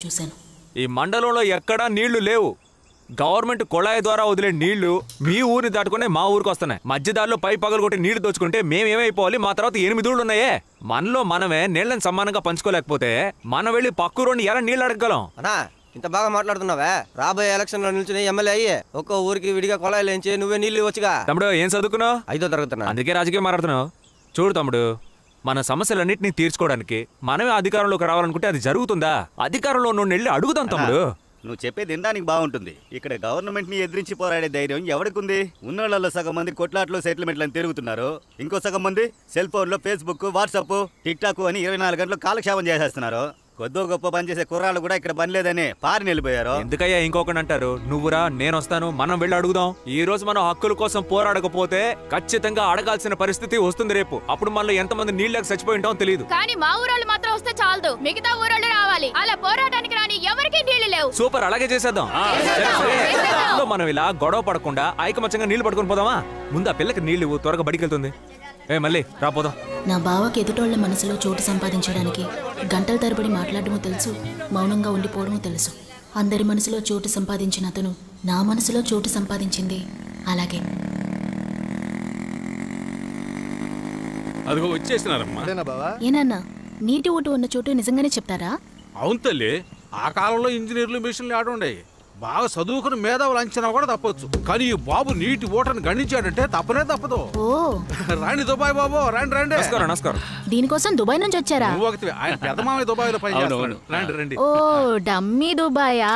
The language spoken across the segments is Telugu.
చూశాను. ఈ మండలంలో ఎక్కడా నీళ్లు లేవు. గవర్నమెంట్ కొళాయి ద్వారా వదిలే నీళ్లు మీ ఊరిని దాటుకునే మా ఊరికి వస్తున్నాయి. మధ్యదారిలో పై పగలగొట్టి నీళ్లు దోచుకుంటే మేమేమైపోవాలి? మా తర్వాత 8 ఊళ్ళు ఉన్నాయే. మనలో మనమే నీళ్లను సమానంగా పంచుకోలేకపోతే మనం వెళ్ళి పక్కూరుని ఎలా నీళ్లు అడగగలం? అన్నా ఇంత బాగా మాట్లాడుతున్నావే, రాబోయే ఎలక్షన్ లో నిల్చుని ఎమ్మెల్యే అయ్యే ఒక్కో ఊరికి విడిగా కొళాయిలు వేయించి నువ్వే నీళ్లు ఇవ్వచ్చుగా. తమ్ముడు ఏం చదువుకున్నావు? 5వ తరగతి. అందుకే రాజకీయం మాట్లాడుతున్నావు. చూడు తమ్ముడు, మన సమస్యలన్నింటినీ తీర్చుకోవడానికి మనమే అధికారంలోకి రావాలనుకుంటే అది జరుగుతుందా? అధికారంలో ఉన్న వెళ్ళి అడుగుదాం తమ్ముడు. నువ్వు చెప్పేది వినడానికి బాగుంటుంది. ఇక్కడ గవర్నమెంట్ ని ఎదిరించి పోరాడే ధైర్యం ఎవరికుంది? ఉన్నోళ్ళలో సగం మంది కొట్లాట్లు సెటిల్మెంట్లను తిరుగుతున్నారు. ఇంకో సగం మంది సెల్ ఫోన్ లో ఫేస్బుక్, వాట్సాప్, టిక్ టాక్ అని 24 గంటలు కాలక్షేపం చేసేస్తున్నారు. కొద్దో గొప్ప పనిచేసే కుర్రాళ్ళు కూడా ఇక్కడ పని లేదని పారి నిలిపోయారు. ఎందుకయ్యా ఇంకొకటి అంటారు? నువ్వురా, నేను వస్తాను, మనం వెళ్ళి అడుగుదాం. ఈ రోజు మనం హక్కుల కోసం పోరాడకపోతే ఖచ్చితంగా అడగాల్సిన పరిస్థితి వస్తుంది రేపు. అప్పుడు మనలో ఎంతమంది నీళ్ళకి చచ్చిపోయి ఉంటామో తెలియదు. కానీ మా ఊరోళ్ళు మాత్రం వస్తే చాలదు, మిగతా ఊరోళ్ళు రావాలి. అలా పోరాటానికి రాని ఎవరికి నీళ్లు లేవు. సూపర్, అలాగే చేసేద్దాం. మనం ఇలా గొడవ పడకుండా ఐకమత్యంగా నీళ్లు పట్టుకుని పోదామా? ముందు ఆ పిల్లకి నీళ్లు త్వరగా బడికి వెళ్తుంది. మళ్ళీ రాపోదాం. నా బావకి ఎదుటోళ్ల మనసులో చోటు సంపాదించడానికి గంటల తరబడి మాట్లాడటమో తెలుసు, మౌనంగా ఉండిపోవడమో తెలుసు. అందరి మనసులో చోటు సంపాదించిన అతను నా మనసులో చోటు సంపాదించింది అలాగే. అదిగో వచ్చేసినారమ్మా. ఏనన్నా, నీటి ఊటు ఉన్న చోటు నిజంగానే చెప్తారా? అవును తల్లి, ఆ కాలంలో ఇంజనీర్లు మిషన్లు ఆడుండేవి. బాగా చదువుకుని మేధావులు అంచనా కూడా తప్పొచ్చు, కానీ ఈ బాబు నీటి ఓటను గణించాడంటే తప్పనే తప్పదు. ఓ రాండి దుబాయ్ బాబు, రండి రండి. నమస్కారం. దీనికోసం దుబాయ్ నుంచి వచ్చారా? ఆయన పెద్దమామయ్య దుబాయ్ లో పనిచేస్తున్నాడు. రండి రండి. ఓ డమ్మీ దుబాయా?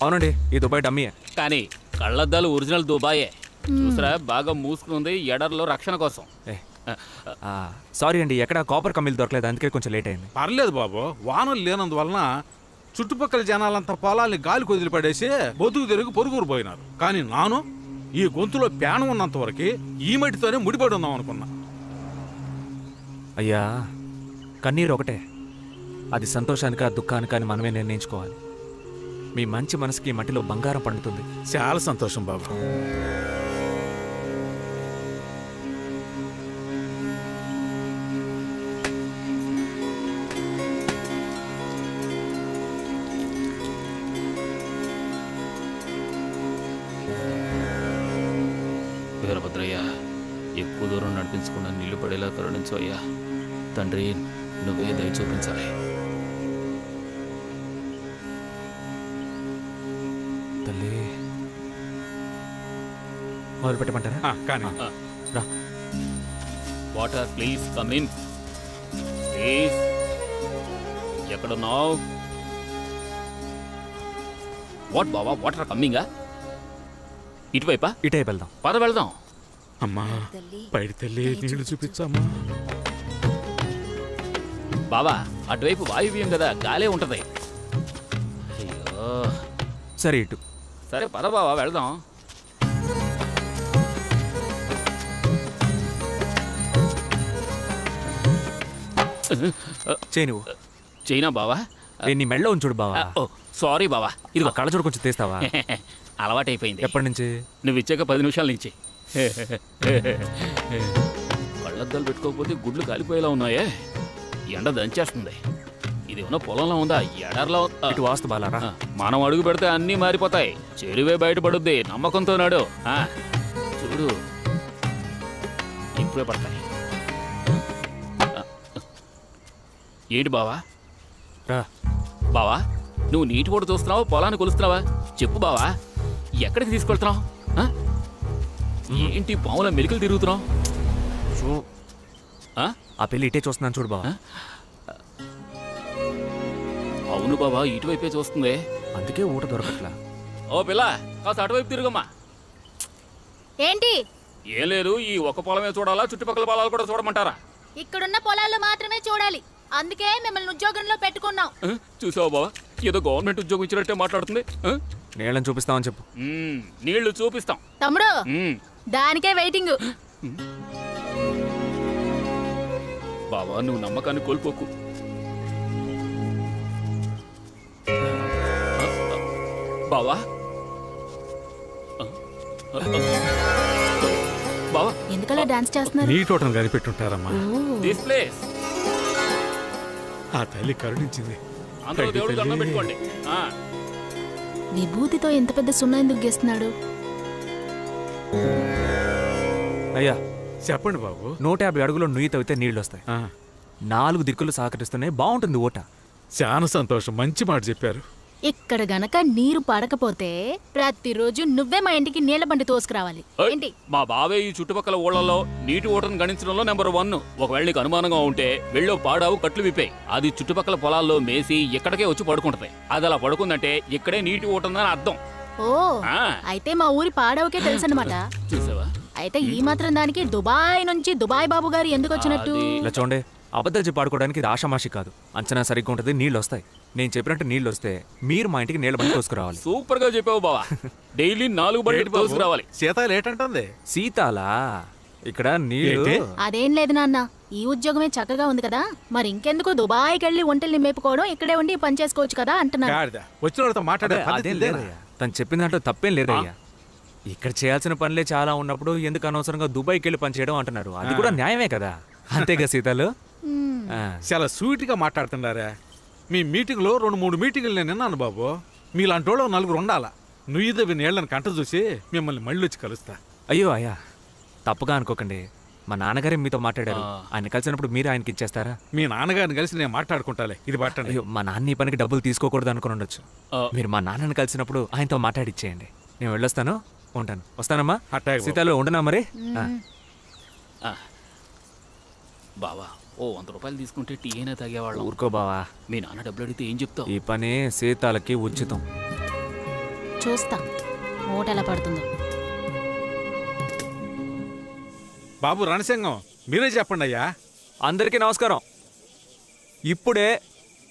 అవునండి, ఈ దుబాయ్ డమ్మీయే. కానీ కళ్ళద్దాలు ఒరిజినల్ దుబాయే. చూసారా, బాగా మూసుకుంది ఎడర్లో రక్షణ కోసం. సారీ అండి, ఎక్కడ కాపర్ కమ్మీలు దొరకలేదు, అందుకే కొంచెం లేట్ అయింది. పర్లేదు బాబు, వానలు లేనందువలన చుట్టుపక్కల జనాలంతా పొలాల్ని గాలి కొదిలిపడేసి బొతుకు తిరిగి పొరుగురు పోయినారు. కానీ నాను ఈ గొంతులో ప్యానం ఉన్నంత వరకు ఈ మట్టితోనే ముడిపడి ఉందాం అనుకున్నా. అయ్యా, కన్నీరు ఒకటే, అది సంతోషానికా దుఃఖానికా అని మనమే నిర్ణయించుకోవాలి. మీ మంచి మనసుకి మట్టిలో బంగారం పండుతుంది. చాలా సంతోషం బాబు. వీరభద్రయ్య, ఎక్కువ దూరం నడిపించకుండా నీళ్లు పడేలా కరుణించు అయ్యా. తండ్రి, నువ్వే దయ చూపించాలి. తల్లి, మొదలు పెట్టమంటారా? కానీ రా. Water please come in please. ఎక్కడున్నావు? వాట్ బావా, వాటర్ కమ్మింగా? ఇటువైపా? ఇటే వెళ్దాం. పద వెళ్దాం. అమ్మా పైడి తల్లి, నీళ్లు చూపించమ్మా. బావా, అటువైపు వాయువ్యం కదా, గాలే ఉంటది. అయ్యో, సరే ఇటు. సరే పద బావా వెళ్దాం. చేయను చైనా బావా, నీ మెళ్ళో ఉంచుడు బావా. ఓ సారీ బావా, ఇదిగో కళ్ళజోడు కొంచెం తీస్తావా? అలవాటైపోయింది. ఎప్పటి నుంచి? నువ్వు ఇచ్చాక 10 నిమిషాల నుంచి. కళ్ళద్దాలు పెట్టుకోకపోతే గుడ్లు కాలిపోయేలా ఉన్నాయే. ఎండ దంచేస్తుంది. ఇది ఉన్న పొలంలో ఉందా, ఎడర్లో? ఇటు వాస్తు బాలారా. మనం అడుగు పెడితే అన్నీ మారిపోతాయి. చెరువే బయటపడుద్ది, నమ్మకంతో నాడు. చూడు, ఇప్పుడే పడతాయి. ఏంటి బావా? బావా, నువ్వు నీటి కూడా చూస్తున్నావా, పొలాన్ని కొలుస్తున్నావా? చెప్పు బావా, ఎక్కడికి తీసుకెళ్తున్నావు? ఏంటి పాముల మెలికలు తిరుగుతున్నావు? ఆ పెళ్లి ఇటే చూస్తున్నాను చూడు బావా. అవును బావా, ఇటువైపే చూస్తుంది. అందుకే ఊట దొరకట్లా. ఓ పిల్ల, కాస్త అటువైపు తిరుగమ్మా. ఏంటి? ఏం లేదు, ఈ ఒక్క పొలమే చూడాలా, చుట్టుపక్కల పొలాలు కూడా చూడమంటారా? ఇక్కడున్న పొలాల్లో మాత్రమే చూడాలి, అందుకే మిమ్మల్ని ఉద్యోగంలో పెట్టుకున్నాం. చూసావా బావా, ఏదో గవర్నమెంట్ ఉద్యోగం ఇచ్చినట్టే మాట్లాడుతుంది. నీళ్ళని చూపిస్తామని చెప్పు. నీళ్లు చూపిస్తాం తమ్ముడు, దానికే వెయిటింగ్. బావా, నువ్వు నమ్మకాన్ని కోల్పోకు. బావా, బావా, ఎందుకలా డాన్స్ చేస్తున్నారు? నీ తోటను కనిపెట్టుంటారమ్మా. This place. ఆ తల్లి కరుణించింది. అందరూ దేవుడికి దండం పెట్టుకోండి. విభూతితో ఎంత పెద్ద సున్నా ఎందుకు గేస్తున్నాడు? అయ్యా చెప్పండి బాబు. 150 అడుగులో నుయ్యి తవ్వితే నీళ్ళు వస్తాయి. 4 దిక్కులు సహకరిస్తున్నాయి, బాగుంటుంది ఓట. చాలా సంతోషం, మంచి మాట చెప్పారు. ఇక్కడ గనక నీరు పడకపోతే ప్రతిరోజు నువ్వే మా ఇంటికి నీళ్ల బండి తోసుకురావాలి. ఏంటి? మా బావే ఈ చుట్టుపక్కల ఊళ్ళలో నీటి ఓటను గణించడంలో నెంబర్ 1. ఒకవేళ నీకు అనుమానంగా ఉంటే వెళ్ళో పాడావు కట్లు విప్పాయి. అది చుట్టుపక్కల పొలాల్లో మేసి ఇక్కడికే వచ్చి పడుకుంటది. అది అలా పడుకుందంటే ఇక్కడే నీటి ఓటుందని అర్థం. ఓ, అయితే మా ఊరి పాడవకే తెలుసన్నమాట. చూసావా? అయితే ఈ మాత్రం దానికి దుబాయ్ నుంచి దుబాయ్ బాబు గారు ఎందుకు వచ్చినట్టు? ఇలా చూడండి, అబద్ధాలు చెప్పి ఆడుకోవడానికి ఇది ఆషామాషి కాదు. అంచనా సరిగ్గా ఉంటుంది, నీళ్ళు వస్తాయి. నేను చెప్పినట్టు నీళ్ళు వస్తే మీరు మా ఇంటికి నీళ్ళ బండి తోసుకురావాలి. సూపర్ గా చెప్పావు బావా. డైలీ 4 బండి తోసుకురావాలి. సీత లేటంటుంది. సీతాలా? ఇక్కడ నీళ్ళు అదేం లేదు నాన్న, ఈ ఉద్యోగమే చక్కగా ఉంది కదా, మరి ఇంకెందుకు దుబాయ్కి వెళ్ళి ఒంటల్ని మేపుకోవడం, ఇక్కడే ఉండి పని చేసుకోవచ్చు కదా అంటున్నాను. వచ్చిన వాళ్ళతో మాట్లాడే అదేం లేదయ్యా, తను చెప్పిన దాంట్లో తప్పేం లేదయ్యా. ఇక్కడ చేయాల్సిన పనులే చాలా ఉన్నప్పుడు ఎందుకు అనవసరంగా దుబాయ్కి వెళ్ళి పని చేయడం అంటున్నారు. అది కూడా న్యాయమే కదా. అంతేగా సీతాలు? చాలా స్వీట్ గా మాట్లాడుతున్నారా. మీ మీటింగ్ లో 2-3 మీటింగులు నేను విన్నాను బాబు. మీలాంటి వాళ్ళు 4 ఉండాలా. నుయ్యిదవి నీళ్లను కంట చూసి మిమ్మల్ని మళ్ళీ వచ్చి కలుస్తా. అయ్యో అయ్యా, తప్పుగా అనుకోకండి. మా నాన్నగారే మీతో మాట్లాడారు. ఆయన కలిసినప్పుడు మీరు ఆయనకి ఇచ్చేస్తారా? మీ నాన్నగారిని కలిసి నేను మాట్లాడుకుంటాలే, ఇది పట్టండి. అయ్యో, మా నాన్న ఈ పనికి డబ్బులు తీసుకోకూడదు అనుకుని ఉండొచ్చు. మీరు మా నాన్నని కలిసినప్పుడు ఆయనతో మాట్లాడిచ్చేయండి. నేను వెళ్ళొస్తాను, ఉంటాను. వస్తానమ్మా. సీతాలు ఉండనా మరి? బావా, ఓ 100 రూపాయలు తీసుకుంటే టీ అయినా తాగేవాళ్ళం. ఊరుకో బావా, మీ నాన్న డబ్బులు అడిగితే ఏం చెప్తావు? ఈ పని సీతాలకి ఉచితం. చూస్తా ఓట ఎలా పడుతుందో. బాబు రణసింగం, మీరే చెప్పండి అయ్యా. అందరికీ నమస్కారం. ఇప్పుడే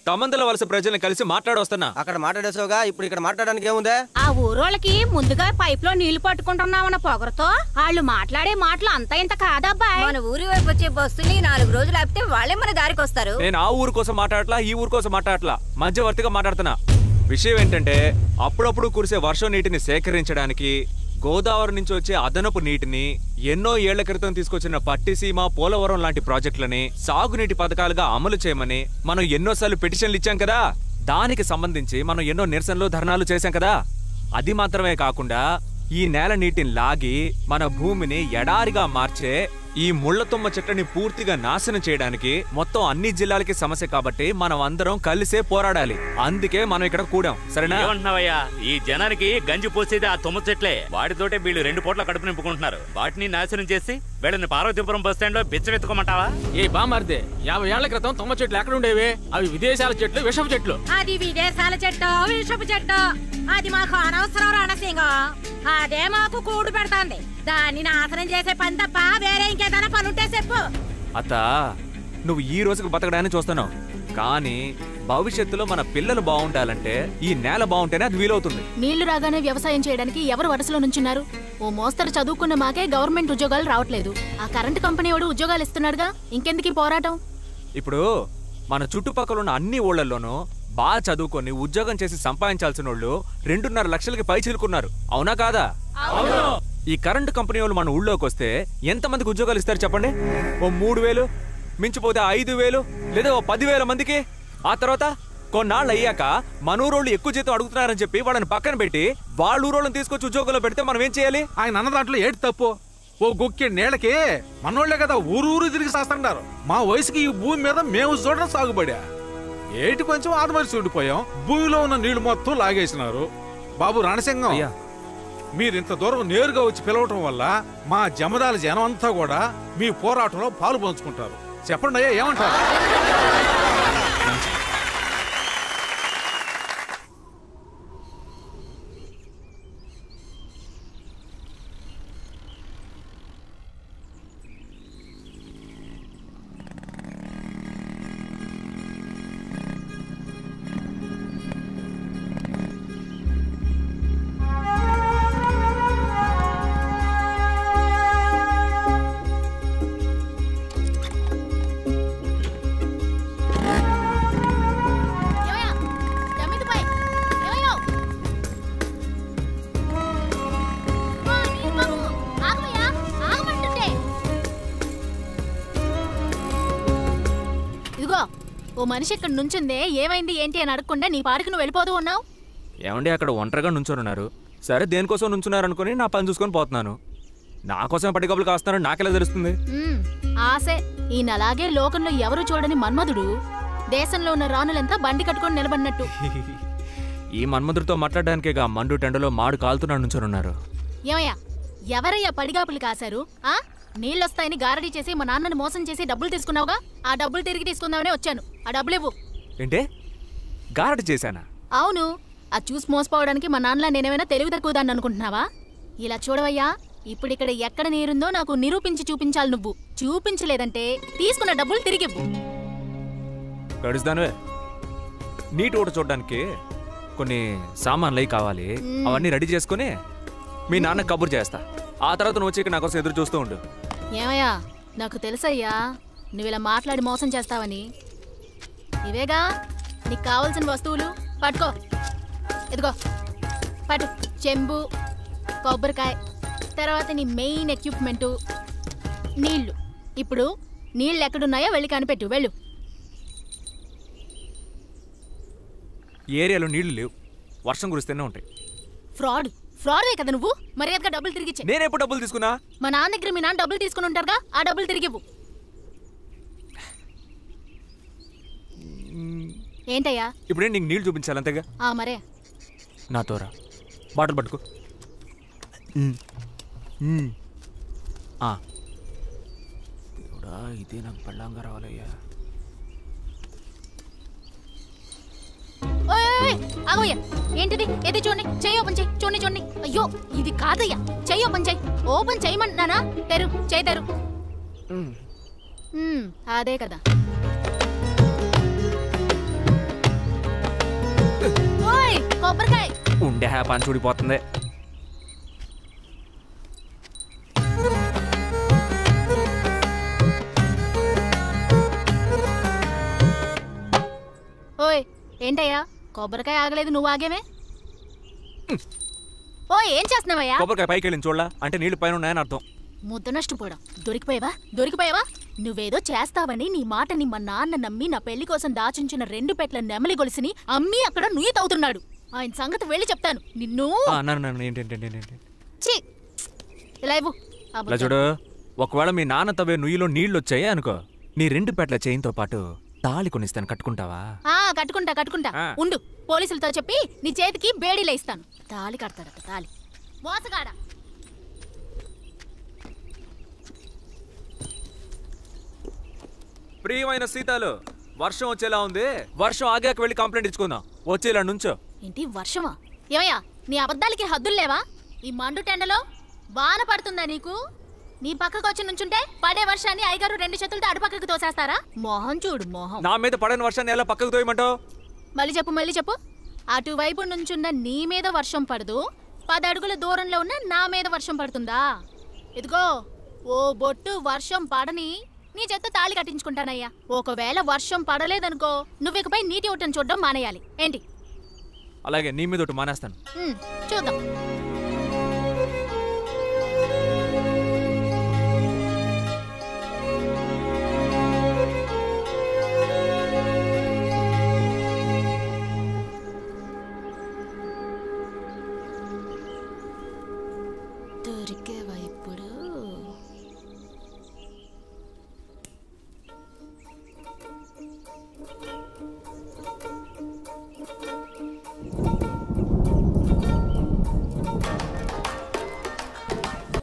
తమందల వలస ప్రజల్ని కలిసి మాట్లాడొస్తున్నా. అక్కడ మాట్లాడేసావుగా, ఇప్పుడు ఇక్కడ మాట్లాడడానికి ఏముందే? ఆ ఊరోళ్ళకి ముందుగా పైప్ లో నీళ్లు పట్టుకుంటున్నామన్న పొగరతో వాళ్ళు మాట్లాడే మాటలు అంత ఇంత కాదబ్బాయి. మన ఊరి వైపు వచ్చే బస్సుని 4 రోజులు ఆపితే వాళ్ళే మన దారికి వస్తారు. నేను ఆ ఊరు కోసం మాట్లాడట్లా, ఈ ఊరు కోసం మాట్లాడట్లా, మధ్యవర్తిగా మాట్లాడుతున్నా. విషయం ఏంటంటే, అప్పుడప్పుడు కురిసే వర్షం నీటిని సేకరించడానికి గోదావరి నుంచి వచ్చే అదనపు నీటిని ఎన్నో ఏళ్ల క్రితం తీసుకొచ్చిన పట్టిసీమ, పోలవరం లాంటి ప్రాజెక్టులని సాగునీటి పథకాలుగా అమలు చేయమని మనం ఎన్నోసార్లు పిటిషన్లు ఇచ్చాం కదా. దానికి సంబంధించి మనం ఎన్నో నిరసనలు, ధర్నాలు చేశాం కదా. అది మాత్రమే కాకుండా ఈ నేల నీటిని లాగి మన భూమిని ఎడారిగా మార్చే ఈ ముళ్లతుమ్మ చెట్లని పూర్తిగా నాశనం చేయడానికి మొత్తం అన్ని జిల్లాలకి సమస్య కాబట్టి మనం అందరం కలిసే పోరాడాలి. అందుకే మనం ఇక్కడ కూడాం. సరేనా? ఏమంటున్నావయ్యా? ఈ జనానికి గంజి పోసేది ఆ తుమ్మ చెట్లే. వాటితోటే వీళ్ళు 2 పూట్ల కడుపు నింపుకుంటున్నారు. వాటిని నాశనం చేసి వీళ్ళని పార్వతీపురం బస్ స్టాండ్ లో బిచ్చమెత్తుకోమంటావా? ఏ బామార్దే, 50 ఏళ్ల క్రితం తుమ్మ చెట్లు ఎక్కడ ఉండేవి? అవి విదేశాల చెట్లు, విషపు చెట్లు. అది విదేశాల చెట్టు, విషపు చెట్టు, అది మాకు అనవసరం రణసింగం. అదే మాకు కూడు పెడతాంది. దాన్ని నాశనం చేసే పని తప్ప వేరే ఇంకేదైనా పని ఉంటే చెప్పు. అత్త, నువ్వు ఈ రోజుకు బతకడాన్ని చూస్తున్నావు, కానీ భవిష్యత్తులో మన పిల్లలు బాగుండాలంటే ఈ నేల బాగుంటేనే అది వీలవుతుంది. నీళ్లు రాగానే వ్యవసాయం చేయడానికి ఎవరు వరుసలో నుంచున్నారు? ఓ మోస్తరు చదువుకున్న మాకే గవర్నమెంట్ ఉద్యోగాలు రావట్లేదు. ఆ కరెంటు కంపెనీ వాడు ఉద్యోగాలు ఇస్తున్నాడుగా, ఇంకెందుకు పోరాటం? ఇప్పుడు మన చుట్టుపక్కల ఉన్న అన్ని ఊళ్ళల్లోనూ బాగా చదువుకొని ఉద్యోగం చేసి సంపాదించాల్సిన వాళ్ళు 2.5 లక్షలకి పై చిలుకున్నారు. అవునా కాదా? ఈ కరెంటు కంపెనీ వాళ్ళు మన ఊళ్ళోకి వస్తే ఎంతమందికి ఉద్యోగాలు ఇస్తారు చెప్పండి? ఓ 3,000, మించిపోతే 5,000, లేదా ఓ 10,000 మందికి. ఆ తర్వాత కొన్నాళ్ళు అయ్యాక మన ఊరోళ్ళు ఎక్కువ జీతం అడుగుతున్నారని చెప్పి వాళ్ళని పక్కన పెట్టి వాళ్ళ ఊరోళ్ళని తీసుకొచ్చి ఉద్యోగంలో పెడితే మనం ఏం చేయాలి? ఆయన అన్న దాంట్లో ఏంటి తప్పు? ఓ గొక్కే నేలకి మనోళ్లే కదా ఊరు తిరిగి చేస్తున్నారు. మా వయసుకి ఈ భూమి మీద మేము చూడడం సాగుబడా. ఏటి కొంచెం ఆదమరిచి ఉండిపోయాం. భూమిలో ఉన్న నీళ్లు మొత్తం లాగేసినారు. బాబు రణసింగం, మీరింత దూరం నేరుగా వచ్చి పిలవటం వల్ల మా జమదాల జనం అంతా కూడా మీ పోరాటంలో పాలు పంచుకుంటారు. చెప్పండి అయ్యా, ఏమంటారు? ఓ మనిషి ఇక్కడ నుంచుందే ఏమైంది ఏంటి అని అడగకుండా నీ పాడికి నువ్వు వెళ్ళిపోతూ ఉన్నావు. ఏమండి అక్కడ ఒంటరిగా నుంచోనున్నారు. సరే దేనికోసం నుంచున్నారు అనుకుని నా పని చూసుకొని పోతున్నాను. నా కోసం పడికబులు కాస్తున్నారని నాకెలా తెలుస్తుంది? ఆసే ఈయన అలాగే లోకంలో ఎవరు చూడని మన్మధుడు దేశంలో ఉన్న రాణులంతా బండి కట్టుకొని నిలబడినట్టు. ఈ మన్మధుడితో మాట్లాడడానికేగా మండు టెండలో మాడు కాలుతున్నాడు నుంచోనున్నారు. ఏమయ్యా ఎవరయ్యా పడిగాపులు కాశారు? నీళ్ళొస్తాయని గారడీ చేసి మా నాన్నని మోసం చేసి డబ్బులు తీసుకున్నావుగా, ఆ డబ్బులు తిరిగి తీసుకుందామనే వచ్చాను. ఆ డబ్బులు ఇవ్వు. ఏంటే గారడీ చేశానా? అవును. ఆ చూసి మోసపోవడానికి మా నాన్నలా నేనేమైనా తెలివి తక్కువదాన్ని అనుకుంటున్నావా? ఇలా చూడవయ్యా, ఇప్పుడు ఇక్కడ ఎక్కడ నీరుందో నాకు నిరూపించి చూపించాలి. నువ్వు చూపించలేదంటే తీసుకున్న డబ్బులు తిరిగివ్వు. గడుస్తానువే. నీటి ఊట చూడడానికి కొన్ని సామాన్లు కావాలి. అవన్నీ రెడీ చేసుకుని మీ నాన్న కబురు చేస్తా. ఆ తర్వాత నువ్వు వచ్చి ఇక్కడ నా కోసం ఎదురు చూస్తూ ఉండు. ఏమయ్యా నాకు తెలుసయ్యా నువ్వు ఇలా మాట్లాడి మోసం చేస్తావని. ఇవేగా నీకు కావాల్సిన వస్తువులు. పట్టుకో. ఇదిగో పట్టు. చెంబు, కొబ్బరికాయ, తర్వాత నీ మెయిన్ ఎక్విప్మెంటు నీళ్లు. ఇప్పుడు నీళ్ళు ఎక్కడున్నాయో వెళ్ళి కనిపెట్టు. వెళ్ళు. ఏరియాలో నీళ్లు లేవు, వర్షం కురిస్తూనే ఉంటాయి. ఫ్రాడ్వే కదా నువ్వు. మర్యాదగా డబ్బులు తిరిగి ఇచ్చే. నేను ఎప్పుడు డబ్బులు తీసుకున్నా? మా నాన్న దగ్గర మీ నాన్న డబ్బులు తీసుకుని ఉంటారుగా, ఆ డబ్బులు తిరిగివ్వు. ఏంటయ్యా ఇప్పుడే నీకు నీళ్లు చూపించాలి అంతేగా? మరే నాతోరా బాటిల్ పట్టుకో. దేవుడా ఇదే నాకు పళ్ళంగా రావాలయ్యా. ఆగోయ్యా, ఏంటిది? ఏది చూడండి. చెయ్యి ఓపెన్ చెయ్యి. చూడండి. అయ్యో ఇది కాదయ్యా, చెయ్యి ఓపెన్ చెయ్యి. ఓపెన్ చెయ్యమంటున్నానా? తెరు, చెయ్యి తెరు. అదే కదా. ఓయ్ కొబ్బరికాయ ఉండే పని చూడిపోతుంది. ఓయ్ ఏంటయ్యా కొబ్బరికాయ ఆగలేదు, నువ్వు ఆగేమే? ఓ ఏం చేస్తున్నావయ్యా? కొబ్బరికాయ పైకి వెళ్ళింది చూడలా అంటే నీళ్లు పైన ఉన్నాయని అర్థం. ముద్ద నష్టపోవడం. దొరికిపోయావా? నువ్వేదో చేస్తావని నీ మాటని మా నాన్న నమ్మి నా పెళ్లి కోసం దాచుంచిన 2 పెట్ల నెమలి గొలుసుని అమ్మి అక్కడ నుయ్యి తవ్వుతున్నాడు. ఆయన సంగతి వెళ్ళి చెప్తాను నిన్ను. ఇలా ఇవ్వు. చూడు, ఒకవేళ మీ నాన్న తవ్వే నుయ్యిలో నీళ్లు వచ్చాయి అనుకో, నీ 2 పెట్ల చైన్తో పాటు తాళి కొనిస్తాను. కట్టుకుంటావా? కట్టుకుంటా. ఉండు, పోలీసులతో చెప్పి నీ చేతికి బేడీలే ఇస్తాను. తాళి కడతాడట. తాళి మోసగాడ. ప్రియమైన సీతాలు, వర్షం వచ్చేలా ఉంది. వర్షం ఆగాక వెళ్ళి కంప్లైంట్ ఇచ్చుకుందాం. వచ్చేలా నుంచో. ఏంటి వర్షమా? ఏమయ్యా నీ అబద్ధాలకి హద్దులు లేవా? ఈ మండు టెండలో వాన పడుతుందా నీకు? నీ పక్కకు వచ్చి నుంచుంటే పడే వర్షాన్ని అయ్యగారు 2 చేతులతో అడుపక్కకు తోసేస్తారా? మొహం చూడు మొహం. నా మీద పడని వర్షాన్ని ఎలా పక్కకు తోయమంటావు? మళ్ళీ చెప్పు. అటువైపు నుంచున్న నీ మీద వర్షం పడదు, 10 అడుగుల దూరంలో ఉన్న నా మీద వర్షం పడుతుందా? ఇదిగో ఓ బొట్టు వర్షం పడని నీ చేత్తో తాళి కట్టించుకుంటానయ్యా. ఒకవేళ వర్షం పడలేదనుకో నువ్వు ఇకపై నీటి ఊటను చూడడం మానేయాలి. ఏంటి? అలాగే నీ మీద ఒకటి మానేస్తాను. చూద్దాం. దొరికే